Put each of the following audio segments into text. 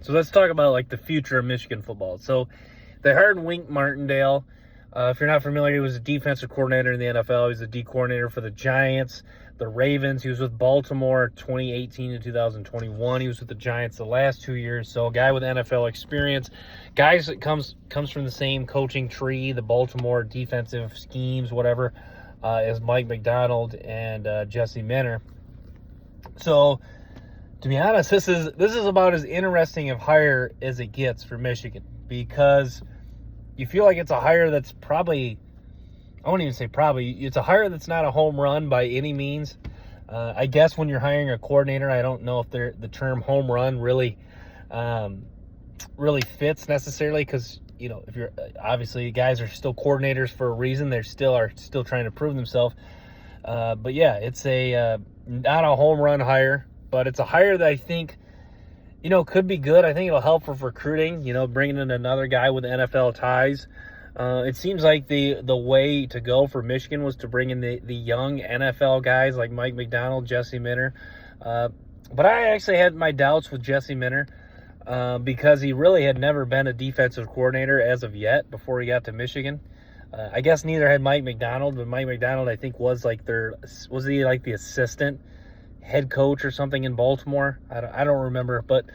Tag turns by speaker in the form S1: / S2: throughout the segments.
S1: So let's talk about like the future of Michigan football. So they hired Wink Martindale. If you're not familiar, he was a defensive coordinator in the NFL. He was a D coordinator for the Giants, the Ravens. He was with Baltimore 2018 to 2021. He was with the Giants the last 2 years. So a guy with NFL experience, guys that comes from the same coaching tree, the Baltimore defensive schemes, whatever, as Mike Macdonald and Jesse Minter. So to be honest, this is about as interesting of hire as it gets for Michigan, because you feel like it's a hire that's probably, I won't even say probably, it's a hire that's not a home run by any means. I guess when you're hiring a coordinator, I don't know if the term home run really fits necessarily, because, you know, if you're obviously guys are still coordinators for a reason. They're still trying to prove themselves. But yeah, it's not a home run hire, but it's a hire that I think, you know, could be good. I think it'll help for recruiting, you know, bringing in another guy with NFL ties. It seems like the way to go for Michigan was to bring in the young NFL guys like Mike Macdonald, Jesse Minter. But I actually had my doubts with Jesse Minter because he really had never been a defensive coordinator as of yet before he got to Michigan. I guess neither had Mike Macdonald, but Mike Macdonald, I think, was he like the assistant head coach or something in Baltimore? I don't remember, but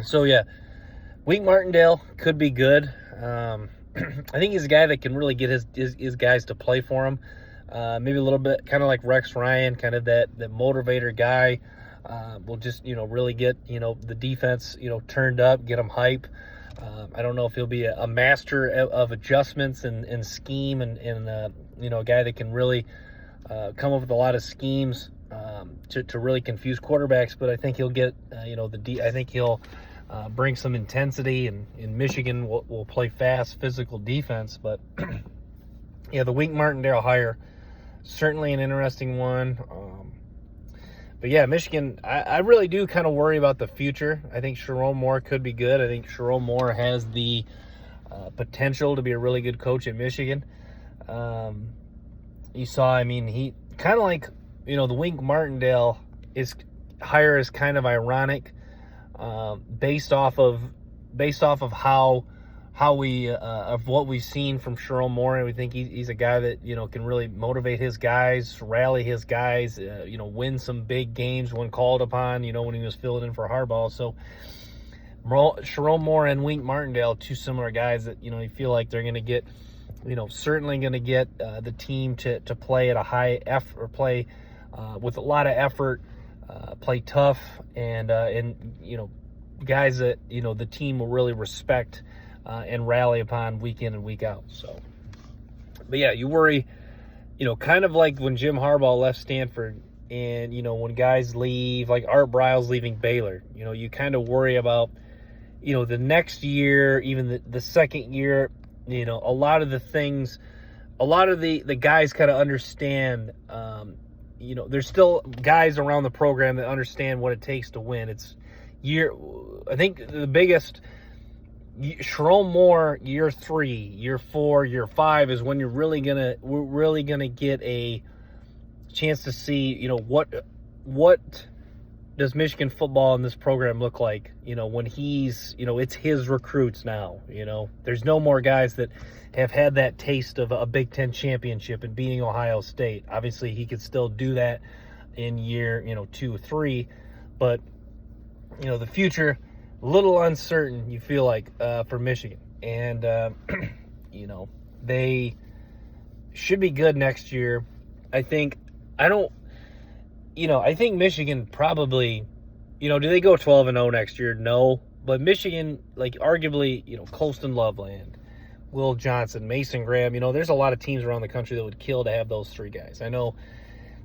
S1: so yeah, Wink Martindale could be good. I think he's a guy that can really get his guys to play for him. Maybe a little bit kind of like Rex Ryan, kind of that motivator guy. Will just, you know, really get, you know, the defense, you know, turned up, get them hype. I don't know if he'll be a master of adjustments and scheme and you know, a guy that can really come up with a lot of schemes to really confuse quarterbacks. But I think he'll get, you know, I think he'll bring some intensity, and in Michigan will play fast, physical defense. But yeah, the Wink Martindale hire, certainly an interesting one. But yeah, Michigan, I really do kind of worry about the future. I think Sherrone Moore could be good. I think Sherrone Moore has the potential to be a really good coach at Michigan. You saw, I mean, he kind of like, you know, the Wink Martindale hire is kind of ironic, based off of how we of what we've seen from Sherrone Moore, and we think he's a guy that, you know, can really motivate his guys, rally his guys, you know, win some big games when called upon, you know, when he was filling in for Harbaugh. So Sherrone Moore and Wink Martindale, two similar guys that, you know, you feel like they're going to get, you know, certainly going to get the team to play at a high effort, or play with a lot of effort, play tough, and you know, guys that, you know, the team will really respect and rally upon week in and week out. So, but yeah, you worry, you know, kind of like when Jim Harbaugh left Stanford, and, you know, when guys leave, like Art Briles leaving Baylor, you know, you kind of worry about, you know, the next year, even the second year, you know, a lot of the guys kind of understand, you know, there's still guys around the program that understand what it takes to win. I think the biggest, Sherrone Moore, year 3, year 4, year 5 is when we're really gonna get a chance to see, you know, what does Michigan football and this program look like, you know, when he's, you know, it's his recruits now. You know, there's no more guys that have had that taste of a Big Ten championship and beating Ohio State. Obviously, he could still do that in year, you know, 2 or 3, but, you know, the future, a little uncertain, you feel like, for Michigan. And, you know, they should be good next year. I think Michigan probably, you know, do they go 12-0 next year? No. But Michigan, like, arguably, you know, Colston Loveland, Will Johnson, Mason Graham, you know, there's a lot of teams around the country that would kill to have those 3 guys. I know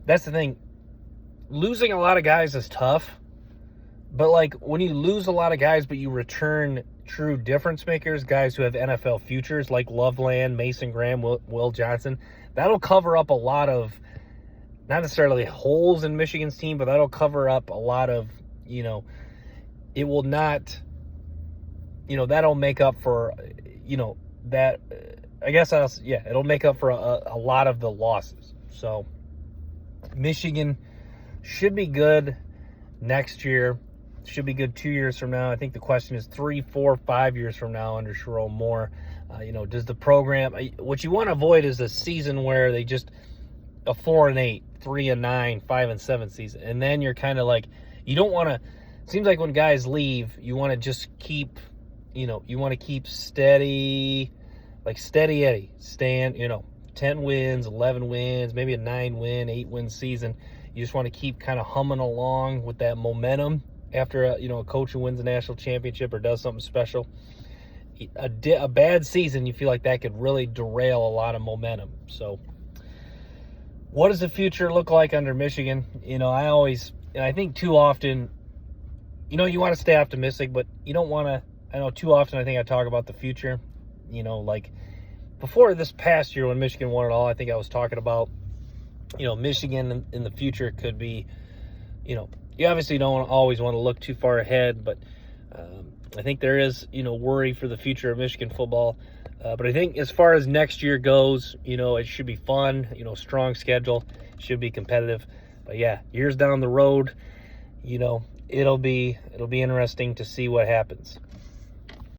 S1: that's the thing. Losing a lot of guys is tough. But, like, when you lose a lot of guys, but you return true difference makers, guys who have NFL futures, like Loveland, Mason Graham, Will Johnson, that'll cover up a lot of, not necessarily holes in Michigan's team, but that'll cover up a lot of, you know, it will not, you know, that'll make up for, you know, that, it'll make up for a lot of the losses. So, Michigan should be good next year. should be good 2 years from now. I think the question is 3, 4, 5 years from now under Sherrone Moore. Does the program, what you want to avoid is a season where they just a 4-8, 3-9, 5-7 season, and then you're kind of like, you don't want to. It seems like when guys leave, you want to just keep, you want to keep steady, like steady Eddie, 10 wins, 11 wins, maybe a 9-win, 8-win season. You just want to keep kind of humming along with that momentum after a coach who wins a national championship or does something special. A bad season, you feel like that could really derail a lot of momentum. So what does the future look like under Michigan? I think too often, you want to stay optimistic, but you don't want to. I know too often I think I talk about the future. Like before this past year when Michigan won it all, I think I was talking about, Michigan in the future could be, you obviously don't always want to look too far ahead, but I think there is, worry for the future of Michigan football. But I think as far as next year goes, it should be fun, strong schedule, should be competitive. But yeah, years down the road, it'll be interesting to see what happens.